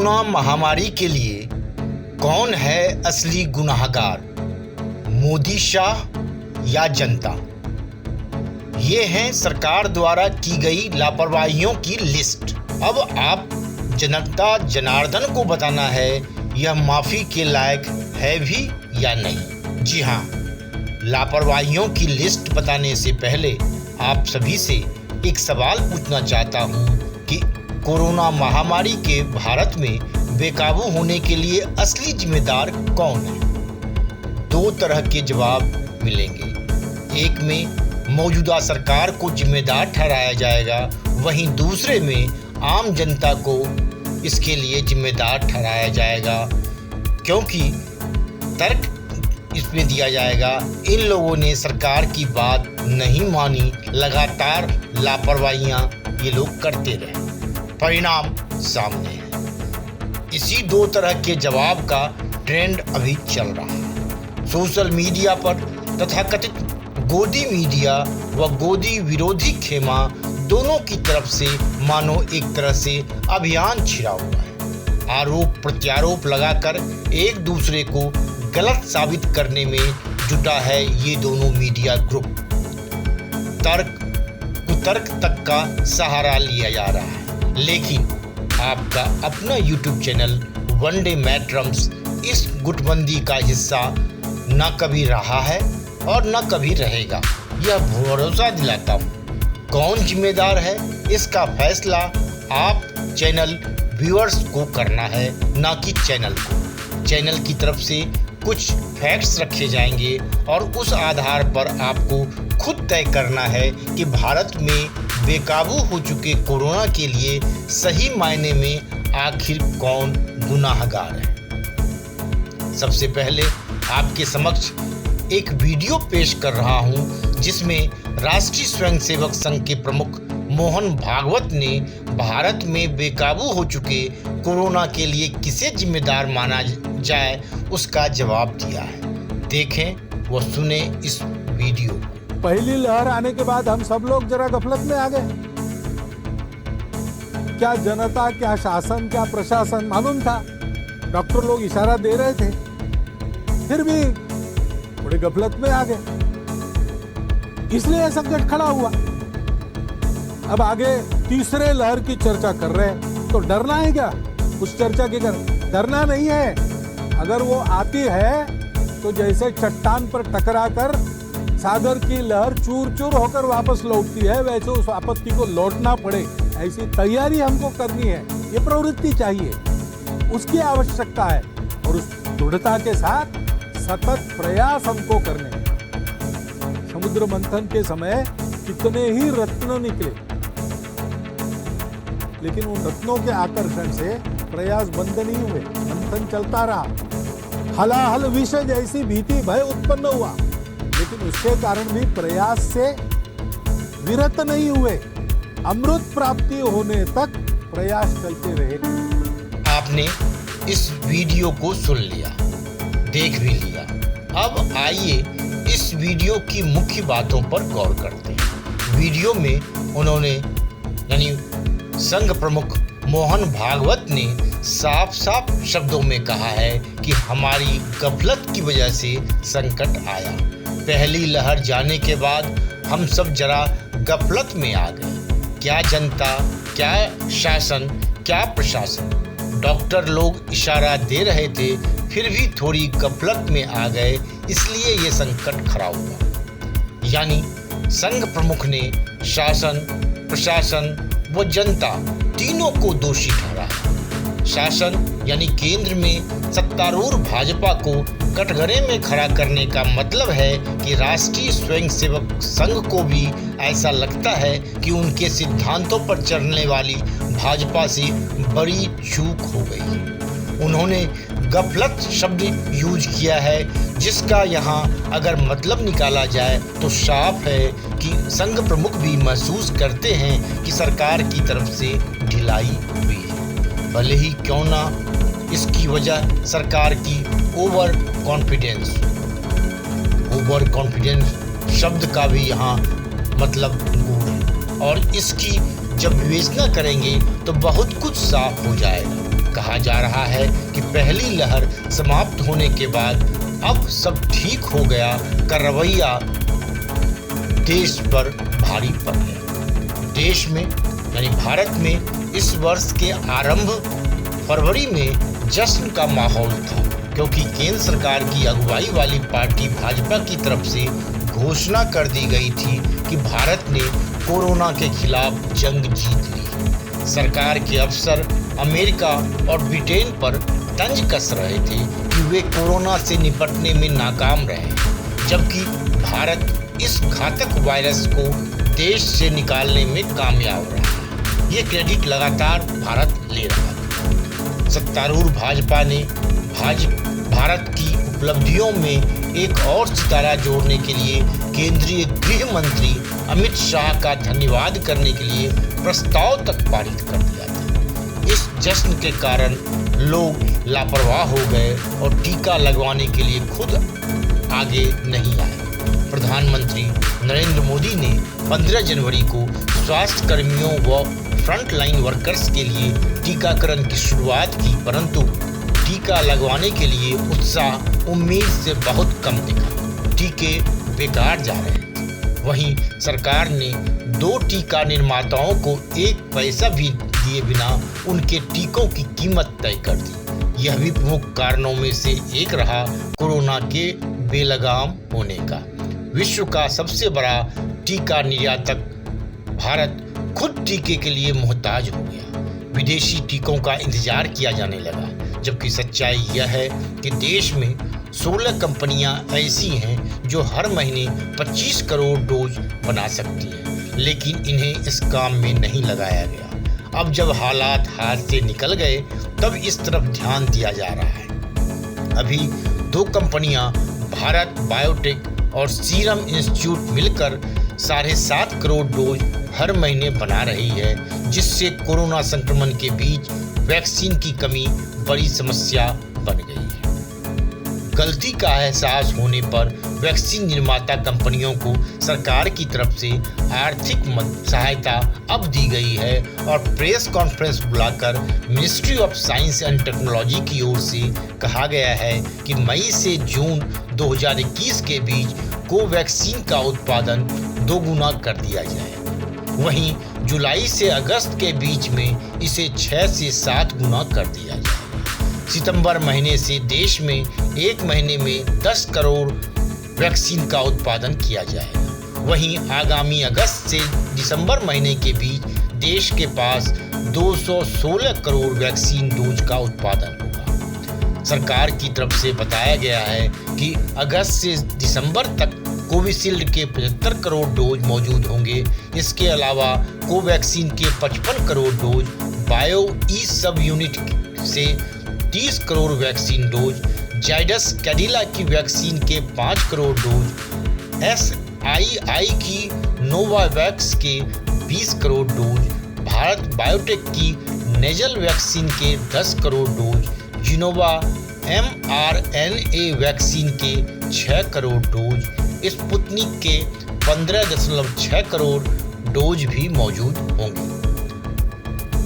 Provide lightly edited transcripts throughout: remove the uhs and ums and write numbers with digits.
Corona महामारी के लिए कौन है असली गुनाहगार, मोदी, शाह या जनता? ये है सरकार द्वारा की गई लापरवाहियों की लिस्ट। अब आप जनता जनार्दन को बताना है यह माफ़ी के लायक है भी या नहीं। जी हाँ, लापरवाहियों की लिस्ट बताने से पहले आप सभी से एक सवाल पूछना चाहता हूँ कि कोरोना महामारी के भारत में बेकाबू होने के लिए असली जिम्मेदार कौन है? दो तरह के जवाब मिलेंगे। एक में मौजूदा सरकार को जिम्मेदार ठहराया जाएगा, वहीं दूसरे में आम जनता को इसके लिए जिम्मेदार ठहराया जाएगा, क्योंकि तर्क इसमें दिया जाएगा इन लोगों ने सरकार की बात नहीं मानी, लगातार लापरवाहियां ये लोग करते रहे, परिणाम सामने है। इसी दो तरह के जवाब का ट्रेंड अभी चल रहा है सोशल मीडिया पर। तथाकथित गोदी मीडिया व गोदी विरोधी खेमा दोनों की तरफ से मानो एक तरह से अभियान छिड़ा हुआ है। आरोप प्रत्यारोप लगाकर एक दूसरे को गलत साबित करने में जुटा है ये दोनों मीडिया ग्रुप। तर्क कुतर्क तक का सहारा लिया जा रहा है, लेकिन आपका अपना YouTube चैनल वनडे मैट्रम्स इस गुटबंदी का हिस्सा न कभी रहा है और न कभी रहेगा, यह भरोसा दिलाता हूँ। कौन जिम्मेदार है इसका फैसला आप चैनल व्यूअर्स को करना है, न कि चैनल को। चैनल की तरफ से कुछ फैक्ट्स रखे जाएंगे और उस आधार पर आपको खुद तय करना है कि भारत में बेकाबू हो चुके कोरोना के लिए सही मायने में आखिर कौन गुनाहगार है। सबसे पहले आपके समक्ष एक वीडियो पेश कर रहा हूं, जिसमें राष्ट्रीय स्वयंसेवक संघ के प्रमुख मोहन भागवत ने भारत में बेकाबू हो चुके कोरोना के लिए किसे जिम्मेदार माना जाए उसका जवाब दिया है। देखें व सुने इस वीडियो। पहली लहर आने के बाद हम सब लोग जरा गफलत में आ गए। क्या जनता, क्या शासन, क्या प्रशासन मालूम था? डॉक्टर लोग इशारा दे रहे थे, फिर भी थोड़ी गफलत में आ गए, इसलिए संकट खड़ा हुआ। अब आगे तीसरे लहर की चर्चा कर रहे हैं, तो डरना है क्या? उस चर्चा के कर डरना नहीं है। अगर वो आती है तो जैसे चट्टान पर टकराकर सागर की लहर चूर चूर होकर वापस लौटती है, वैसे उस आपत्ति को लौटना पड़े ऐसी तैयारी हमको करनी है। ये प्रवृत्ति चाहिए, उसकी आवश्यकता है, और उस दृढ़ता के साथ सतत प्रयास हमको करने हैं। समुद्र मंथन के समय कितने ही रत्न निकले, लेकिन उन रत्नों के आकर्षण से प्रयास बंद नहीं हुए, मंथन चलता रहा। हलाहल विष जैसी भीति भय उत्पन्न हुआ, लेकिन उसके कारण भी प्रयास से विरत नहीं हुए। अमृत प्राप्ति होने तक प्रयास चलते रहे। आपने इस वीडियो को सुन लिया, देख भी लिया। अब आइए इस वीडियो की मुख्य बातों पर गौर करते हैं। वीडियो में उन्होंने यानी संघ प्रमुख मोहन भागवत ने साफ साफ शब्दों में कहा है कि हमारी गफलत की वजह से संकट आया। पहली लहर जाने के बाद हम सब जरा गफलत में आ गए। क्या जनता, क्या शासन, क्या प्रशासन। डॉक्टर लोग इशारा दे रहे थे, फिर भी थोड़ी गफलत में आ गए, इसलिए ये संकट खड़ा हुआ। यानी संघ प्रमुख ने शासन, प्रशासन व जनता तीनों को दोषी ठहरा। शासन यानी केंद्र में सत्तारूढ़ भाजपा को कटघरे में खड़ा करने का मतलब है कि राष्ट्रीय स्वयंसेवक संघ को भी ऐसा लगता है कि उनके सिद्धांतों पर चलने वाली भाजपा से बड़ी चूक हो गई। उन्होंने गफलत शब्द यूज किया है, जिसका यहाँ अगर मतलब निकाला जाए तो साफ है कि संघ प्रमुख भी महसूस करते हैं कि सरकार की तरफ से ढिलाई हुई है, भले ही क्यों ना इसकी वजह सरकार की ओवर कॉन्फिडेंस शब्द का भी यहाँ मतलब गूढ़ है, और इसकी जब विवेचना करेंगे तो बहुत कुछ साफ हो जाएगा। कहा जा रहा है कि पहली लहर समाप्त होने के बाद अब सब ठीक हो गया का रवैया देश पर भारी पड़ गया। देश में यानी भारत में इस वर्ष के आरंभ फरवरी में जश्न का माहौल था, क्योंकि केंद्र सरकार की अगुवाई वाली पार्टी भाजपा की तरफ से घोषणा कर दी गई थी कि भारत ने कोरोना के खिलाफ जंग जीत ली। सरकार के अफसर अमेरिका और ब्रिटेन पर तंज कस रहे थे कि वे कोरोना से निपटने में नाकाम रहे, जबकि भारत इस घातक वायरस को देश से निकालने में कामयाब रहा। ये क्रेडिट लगातार भारत ले रहा था। सत्तारूढ़ भाजपा ने भारत की उपलब्धियों में एक और सितारा जोड़ने के लिए केंद्रीय गृह मंत्री अमित शाह का धन्यवाद करने के लिए प्रस्ताव तक पारित कर दिया था। इस जश्न के कारण लोग लापरवाह हो गए और टीका लगवाने के लिए खुद आगे नहीं आए। प्रधानमंत्री नरेंद्र मोदी ने 15 जनवरी को स्वास्थ्य कर्मियों व फ्रंटलाइन वर्कर्स के लिए टीकाकरण की शुरुआत की, परंतु टीका लगवाने के लिए उत्साह उम्मीद से बहुत कम दिखा। टीके बेकार जा रहे थे। वहीं सरकार ने 2 टीका निर्माताओं को 1 पैसा भी दिए बिना उनके टीकों की कीमत तय कर दी। यह भी प्रमुख कारणों में से एक रहा कोरोना के बेलगाम होने का। विश्व का सबसे बड़ा टीका निर्यातक भारत खुद टीके के लिए मोहताज हो गया। विदेशी टीकों का इंतजार किया जाने लगा, जबकि सच्चाई यह है कि देश में 16 कंपनियां ऐसी हैं जो हर महीने 25 करोड़ डोज बना सकती हैं, लेकिन इन्हें इस काम में नहीं लगाया गया। अब जब हालात हाथ से निकल गए तब इस तरफ ध्यान दिया जा रहा है। अभी 2 कंपनियां भारत बायोटेक और सीरम इंस्टीट्यूट मिलकर 7.5 करोड़ डोज हर महीने बना रही है, जिससे कोरोना संक्रमण के बीच वैक्सीन की कमी बड़ी समस्या बन गई है। गलती का एहसास होने पर वैक्सीन निर्माता कंपनियों को सरकार की तरफ से आर्थिक सहायता अब दी गई है और प्रेस कॉन्फ्रेंस बुलाकर ministry of science and technology की ओर से कहा गया है कि मई से जून 2021 के बीच कोवैक्सीन का उत्पादन 2 गुना कर दिया जाए। वहीं जुलाई से अगस्त के बीच में इसे 6 से 7 गुना कर दिया जाए। सितंबर महीने से देश में 1 महीने में 10 करोड़ वैक्सीन का उत्पादन किया जाएगा। वहीं आगामी अगस्त से दिसंबर महीने के बीच देश के पास 216 करोड़ वैक्सीन डोज का उत्पादन होगा। सरकार की तरफ से बताया गया है कि अगस्त से दिसंबर तक कोविशील्ड के 75 करोड़ डोज मौजूद होंगे। इसके अलावा कोवैक्सीन के 55 करोड़ डोज, बायो ई सब यूनिट से 30 करोड़ वैक्सीन डोज, जाइडस कैडिला की वैक्सीन के 5 करोड़ डोज, SII की नोवावैक्स के 20 करोड़ डोज, भारत बायोटेक की नेजल वैक्सीन के 10 crore dose, Gennova mRNA vaccine के 6 करोड़ डोज, स्पुतनिक के 15.6 करोड़ डोज भी मौजूद होंगे।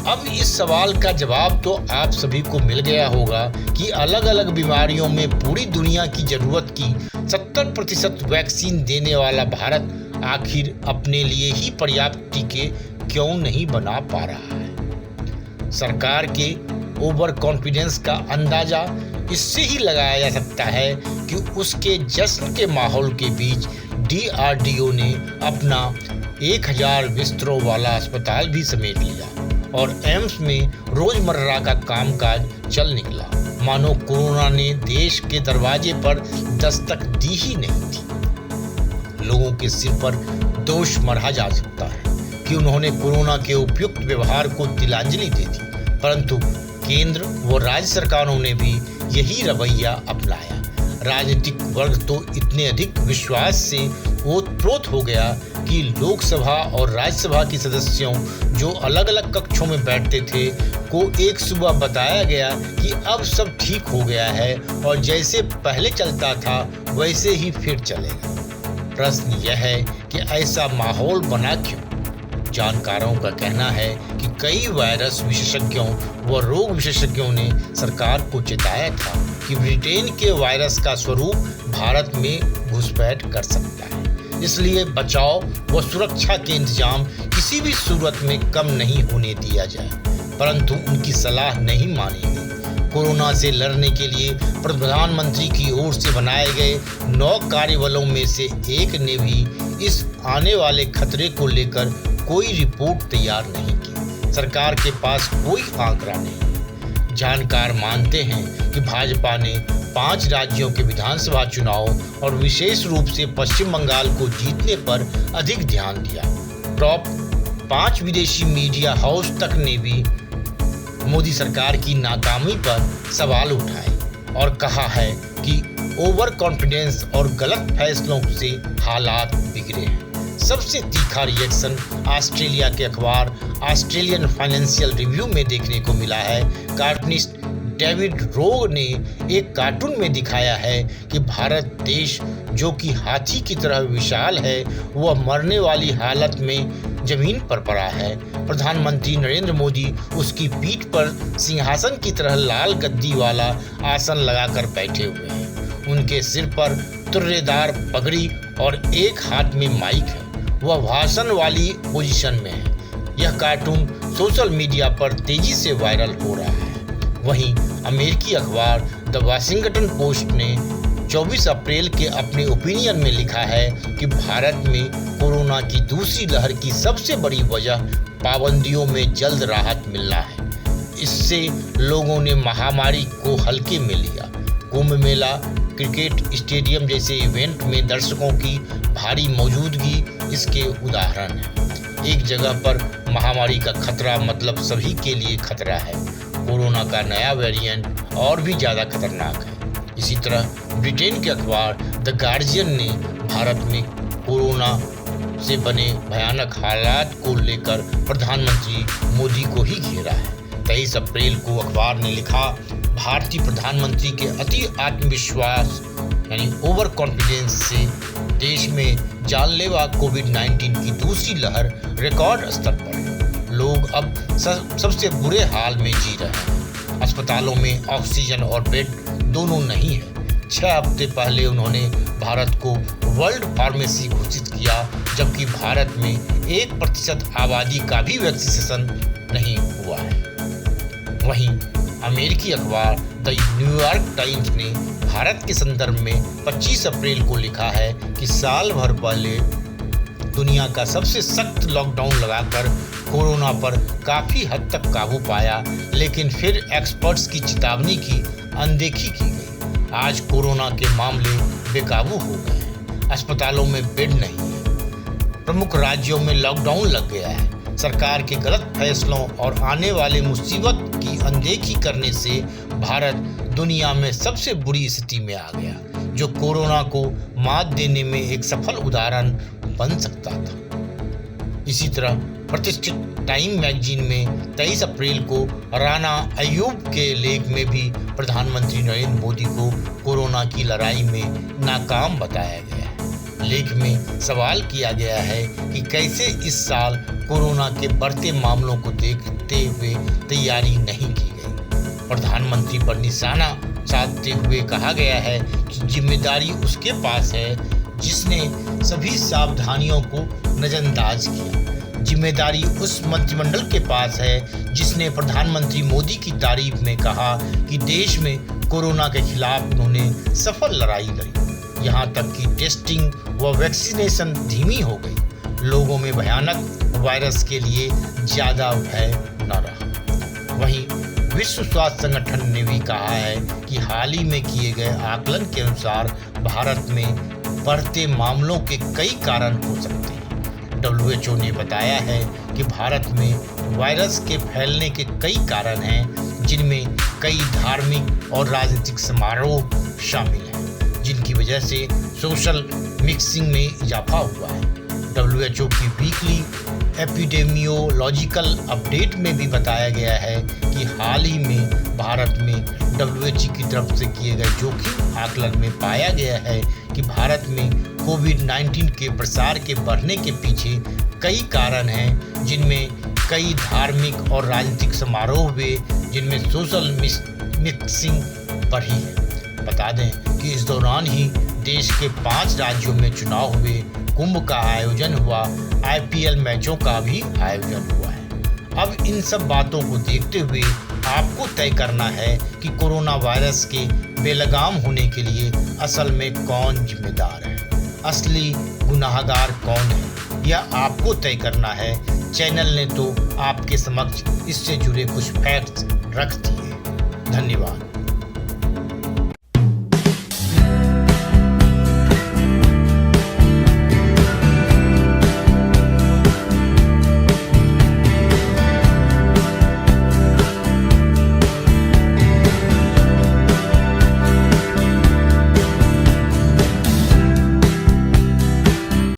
अब इस सवाल का जवाब तो आप सभी को मिल गया होगा कि अलग अलग बीमारियों में पूरी दुनिया की जरूरत की 70% वैक्सीन देने वाला भारत आखिर अपने लिए ही पर्याप्त टीके क्यों नहीं बना पा रहा है। सरकार के ओवर कॉन्फिडेंस का अंदाजा इससे ही लगाया जा सकता है कि उसके जश्न के माहौल के बीच DRDO ने अपना 1000 बिस्तरों वाला अस्पताल भी समेट लिया और एम्स में रोजमर्रा का कामकाज चल निकला, मानो कोरोना ने देश के दरवाजे पर दस्तक दी ही नहीं थी। लोगों के सिर पर दोष मढ़ा जा सकता है कि उन्होंने कोरोना के उपयुक्त व्यवहार को तिलांजलि दे दी, परंतु केंद्र व राज्य सरकारों ने भी यही रवैया अपनाया। राजनीतिक वर्ग तो इतने अधिक विश्वास से ओतप्रोत हो गया कि लोकसभा और राज्यसभा के सदस्यों जो अलग अलग कक्षों में बैठते थे को एक सुबह बताया गया कि अब सब ठीक हो गया है और जैसे पहले चलता था वैसे ही फिर चलेगा। प्रश्न यह है कि ऐसा माहौल बना क्यों, जानकारों का कहना है कि कई वायरस विशेषज्ञों व रोग विशेषज्ञों ने सरकार को चेताया था कि ब्रिटेन के वायरस का स्वरूप भारत में घुसपैठ कर सकता है। इसलिए बचाव व सुरक्षा के इंतजाम किसी भी सूरत में कम नहीं होने दिया जाए, परंतु उनकी सलाह नहीं मानी गई। कोरोना से लड़ने के लिए प्रधानमंत्री की ओर से बनाए गए 9 कार्यबलों में से एक ने भी इस आने वाले खतरे को लेकर कोई रिपोर्ट तैयार नहीं की। सरकार के पास कोई आंकड़ा नहीं। जानकार मानते हैं कि भाजपा ने 5 राज्यों के विधानसभा चुनाव और विशेष रूप से पश्चिम बंगाल को जीतने पर अधिक ध्यान दिया। टॉप 5 विदेशी मीडिया हाउस तक ने भी मोदी सरकार की नाकामी पर सवाल उठाए और कहा है कि ओवर कॉन्फिडेंस और गलत फैसलों से हालात बिगड़े हैं। सबसे तीखा रिएक्शन ऑस्ट्रेलिया के अखबार ऑस्ट्रेलियन फाइनेंशियल रिव्यू में देखने को मिला है। कार्टूनिस्ट डेविड रोग ने एक कार्टून में दिखाया है कि भारत देश, जो कि हाथी की तरह विशाल है, वह मरने वाली हालत में जमीन पर पड़ा है। प्रधानमंत्री नरेंद्र मोदी उसकी पीठ पर सिंहासन की तरह लाल गद्दी वाला आसन लगाकर बैठे हुए हैं। उनके सिर पर तुर्रेदार पगड़ी और एक हाथ में माइक है। वह भाषण वाली पोजीशन में है। यह कार्टून सोशल मीडिया पर तेजी से वायरल हो रहा है। वहीं अमेरिकी अखबार द वाशिंगटन पोस्ट ने 24 अप्रैल के अपने ओपिनियन में लिखा है कि भारत में कोरोना की दूसरी लहर की सबसे बड़ी वजह पाबंदियों में जल्द राहत मिलना है। इससे लोगों ने महामारी को हल्के में लिया। कुंभ मेला, क्रिकेट स्टेडियम जैसे इवेंट में दर्शकों की भारी मौजूदगी इसके उदाहरण है। एक जगह पर महामारी का खतरा मतलब सभी के लिए खतरा है। कोरोना का नया वेरिएंट और भी ज़्यादा खतरनाक है। इसी तरह ब्रिटेन के अखबार द गार्जियन ने भारत में कोरोना से बने भयानक हालात को लेकर प्रधानमंत्री मोदी को ही घेरा है। 23 अप्रैल को अखबार ने लिखा, भारतीय प्रधानमंत्री के अति आत्मविश्वास यानी ओवर कॉन्फिडेंस से देश में जानलेवा कोविड-19 की दूसरी लहर रिकॉर्ड स्तर पर है। लोग अब सबसे बुरे हाल में जी रहे हैं। अस्पतालों में ऑक्सीजन और बेड दोनों नहीं है। 6 हफ्ते पहले उन्होंने भारत को वर्ल्ड फार्मेसी घोषित किया, जबकि भारत में 1% आबादी का भी वैक्सीनेशन नहीं हुआ है। वहीं अमेरिकी अखबार द न्यूयॉर्क टाइम्स ने भारत के संदर्भ में 25 अप्रैल को लिखा है कि साल भर पहले दुनिया का सबसे सख्त लॉकडाउन लगाकर कोरोना पर काफ़ी हद तक काबू पाया, लेकिन फिर एक्सपर्ट्स की चेतावनी की अनदेखी की गई। आज कोरोना के मामले बेकाबू हो गए हैं। अस्पतालों में बेड नहीं है। प्रमुख राज्यों में लॉकडाउन लग गया है। सरकार के गलत फैसलों और आने वाले मुसीबत की अनदेखी करने से भारत दुनिया में सबसे बुरी स्थिति में आ गया, जो कोरोना को मात देने में एक सफल उदाहरण बन सकता था। इसी तरह प्रतिष्ठित टाइम मैगजीन में 23 अप्रैल को राना अयूब के लेख में भी प्रधानमंत्री नरेंद्र मोदी को कोरोना की लड़ाई में नाकाम बताया गया है। लेख में सवाल किया गया है कि कैसे इस साल कोरोना के बढ़ते मामलों को देखते हुए तैयारी नहीं की गई। प्रधानमंत्री पर निशाना साधते हुए कहा गया है कि जिम्मेदारी उसके पास है जिसने सभी सावधानियों को नजरअंदाज किया। जिम्मेदारी उस मंत्रिमंडल के पास है जिसने प्रधानमंत्री मोदी की तारीफ में कहा कि देश में कोरोना के खिलाफ उन्होंने सफल लड़ाई लड़ी। यहाँ तक कि टेस्टिंग व वैक्सीनेशन धीमी हो गई। लोगों में भयानक वायरस के लिए ज़्यादा भय न रहा। वहीं विश्व स्वास्थ्य संगठन ने भी कहा है कि हाल ही में किए गए आकलन के अनुसार भारत में बढ़ते मामलों के कई कारण हो सकते हैं। WHO ने बताया है कि भारत में वायरस के फैलने के कई कारण हैं, जिनमें कई धार्मिक और राजनीतिक समारोह शामिल हैं, जिनकी वजह से सोशल मिक्सिंग में इजाफा हुआ है। WHO की वीकली एपिडेमियोलॉजिकल अपडेट में भी बताया गया है कि हाल ही में भारत में WHO की तरफ से किए गए जोखिम आकलन में पाया गया है कि भारत में कोविड-19 के प्रसार के बढ़ने के पीछे कई कारण हैं, जिनमें कई धार्मिक और राजनीतिक समारोह हुए, जिनमें सोशल मिक्सिंग बढ़ी है। बता दें कि इस दौरान ही देश के 5 राज्यों में चुनाव हुए, कुंभ का आयोजन हुआ, IPL मैचों का भी आयोजन हुआ है। अब इन सब बातों को देखते हुए आपको तय करना है कि कोरोना वायरस के बेलगाम होने के लिए असल में कौन जिम्मेदार है, असली गुनाहगार कौन है, यह आपको तय करना है। चैनल ने तो आपके समक्ष इससे जुड़े कुछ फैक्ट्स रख दिए। धन्यवाद।